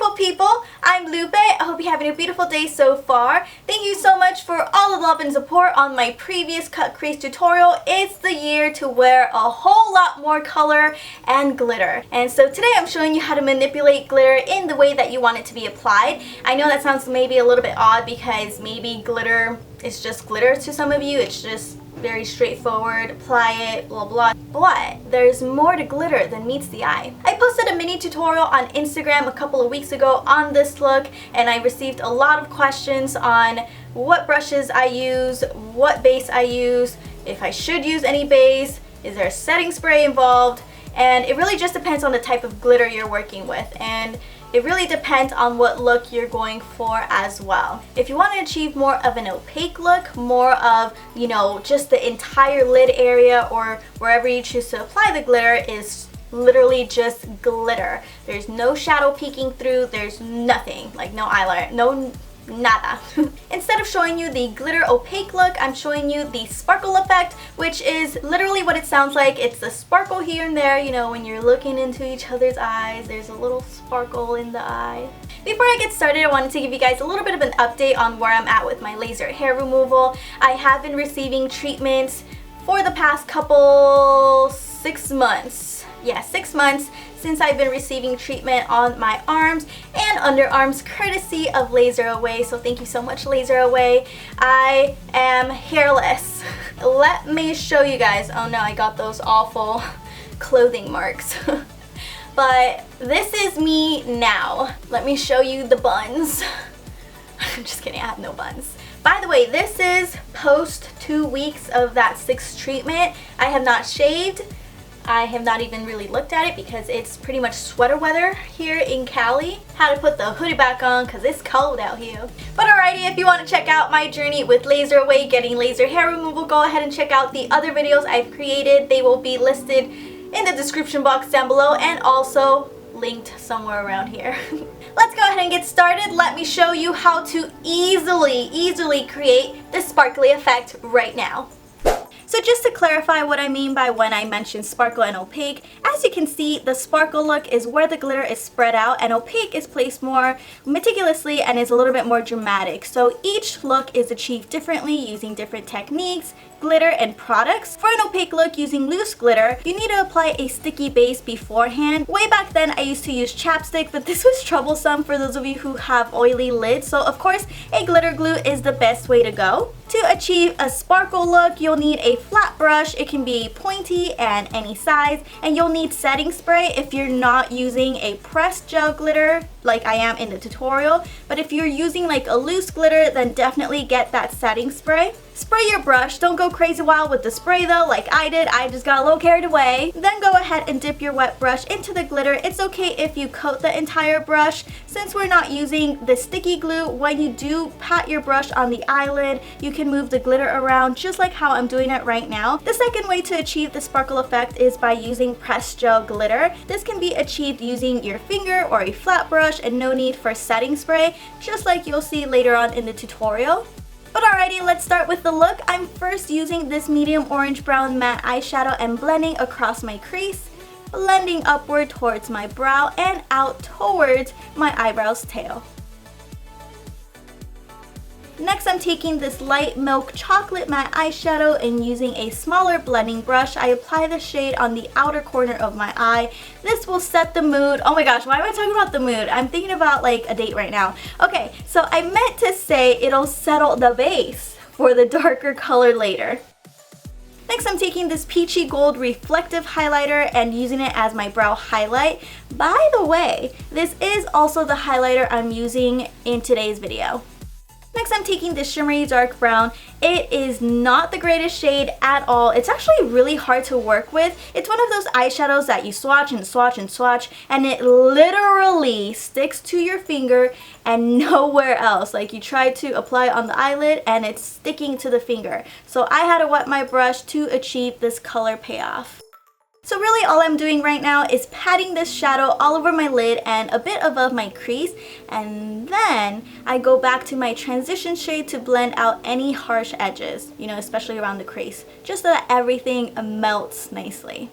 beautiful people. I'm Lupe. I hope you're having a beautiful day so far. Thank you so much for all the love and support on my previous cut crease tutorial. It's the year to wear a whole lot more color and glitter. And so today I'm showing you how to manipulate glitter in the way that you want it to be applied. I know that sounds maybe a little bit odd because maybe glitter is just glitter to some of you. It's just very straightforward, apply it, blah blah. But there's more to glitter than meets the eye. I posted a mini tutorial on Instagram a couple of weeks ago on this look, and I received a lot of questions on what brushes I use, what base I use, if I should use any base, is there a setting spray involved, and it really just depends on the type of glitter you're working with, and it really depends on what look you're going for as well. If you want to achieve more of an opaque look, more of, you know, just the entire lid area or wherever you choose to apply the glitter is literally just glitter. There's no shadow peeking through, there's nothing, like no eyeliner, no nada. Instead of showing you the glitter opaque look, I'm showing you the sparkle effect, which is literally what it sounds like. It's the sparkle here and there, you know, when you're looking into each other's eyes, there's a little sparkle in the eye. Before I get started, I wanted to give you guys a little bit of an update on where I'm at with my laser hair removal. I have been receiving treatments for the past couple 6 months. Yeah, 6 months since I've been receiving treatment on my arms and underarms courtesy of LaserAway. So thank you so much, LaserAway. I am hairless. Let me show you guys. Oh no, I got those awful clothing marks. But this is me now. Let me show you the buns. I'm just kidding, I have no buns. By the way, this is post 2 weeks of that 6th treatment. I have not shaved. I have not even really looked at it because it's pretty much sweater weather here in Cali. Had to put the hoodie back on because it's cold out here. But alrighty, if you want to check out my journey with LaserAway getting laser hair removal, go ahead and check out the other videos I've created. They will be listed in the description box down below and also linked somewhere around here. Let's go ahead and get started. Let me show you how to easily create the sparkly effect right now. So just to clarify what I mean by when I mention sparkle and opaque, as you can see, the sparkle look is where the glitter is spread out and opaque is placed more meticulously and is a little bit more dramatic. So each look is achieved differently using different techniques, glitter, and products. For an opaque look using loose glitter, you need to apply a sticky base beforehand. Way back then I used to use chapstick, but this was troublesome for those of you who have oily lids, so of course a glitter glue is the best way to go. To achieve a sparkle look, you'll need a flat brush. It can be pointy and any size, and you'll need setting spray if you're not using a pressed gel glitter like I am in the tutorial. But if you're using like a loose glitter, then definitely get that setting spray. Spray your brush. Don't go crazy wild with the spray though like I did. I just got a little carried away. Then go ahead and dip your wet brush into the glitter. It's okay if you coat the entire brush. Since we're not using the sticky glue, when you do pat your brush on the eyelid, you can move the glitter around just like how I'm doing it right now. The second way to achieve the sparkle effect is by using pressed gel glitter. This can be achieved using your finger or a flat brush and no need for setting spray, just like you'll see later on in the tutorial. But alrighty, let's start with the look. I'm first using this medium orange brown matte eyeshadow and blending across my crease, blending upward towards my brow and out towards my eyebrow's tail. Next, I'm taking this light milk chocolate matte eyeshadow and using a smaller blending brush, I apply the shade on the outer corner of my eye. This will set the mood. Oh my gosh, why am I talking about the mood? I'm thinking about like a date right now. Okay, so I meant to say it'll settle the base for the darker color later. Next, I'm taking this peachy gold reflective highlighter and using it as my brow highlight. By the way, this is also the highlighter I'm using in today's video. Next, I'm taking this shimmery dark brown. It is not the greatest shade at all. It's actually really hard to work with. It's one of those eyeshadows that you swatch and swatch and swatch, and it literally sticks to your finger and nowhere else. Like you try to apply on the eyelid and it's sticking to the finger. So I had to wet my brush to achieve this color payoff. So really all I'm doing right now is patting this shadow all over my lid and a bit above my crease, and then I go back to my transition shade to blend out any harsh edges, you know, especially around the crease, just so that everything melts nicely.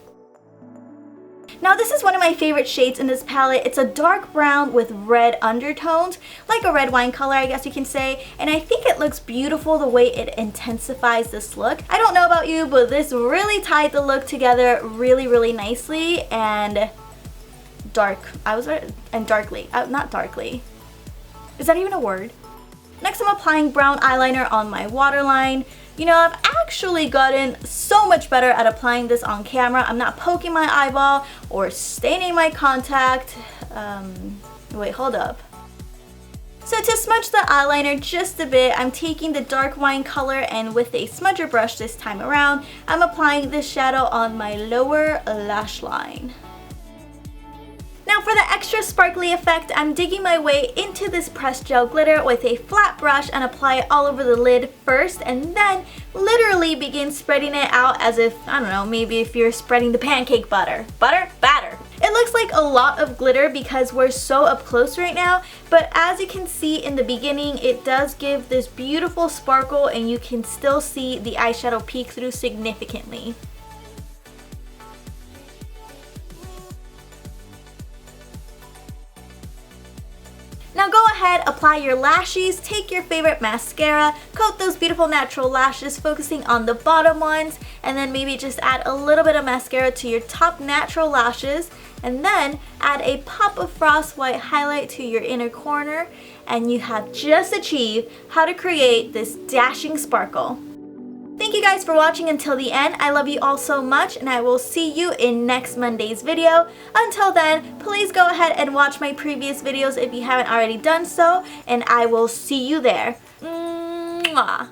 Now this is one of my favorite shades in this palette. It's a dark brown with red undertones, like a red wine color I guess you can say, and I think it looks beautiful the way it intensifies this look. I don't know about you, but this really tied the look together really nicely and darkly. Not darkly. Is that even a word? Next I'm applying brown eyeliner on my waterline. You know, I've actually gotten so much better at applying this on camera. I'm not poking my eyeball or staining my contact. Wait, hold up. So to smudge the eyeliner just a bit, I'm taking the dark wine color and with a smudger brush this time around, I'm applying this shadow on my lower lash line. Now for the extra sparkly effect, I'm digging my way into this pressed gel glitter with a flat brush and apply it all over the lid first and then literally begin spreading it out as if, I don't know, maybe if you're spreading the pancake batter. It looks like a lot of glitter because we're so up close right now, but as you can see in the beginning, it does give this beautiful sparkle and you can still see the eyeshadow peek through significantly. Now go ahead, apply your lashes, take your favorite mascara, coat those beautiful natural lashes focusing on the bottom ones, and then maybe just add a little bit of mascara to your top natural lashes, and then add a pop of frost white highlight to your inner corner, and you have just achieved how to create this dashing sparkle. Thank you guys for watching until the end. I love you all so much and I will see you in next Monday's video. Until then, please go ahead and watch my previous videos if you haven't already done so, and I will see you there. Mwah.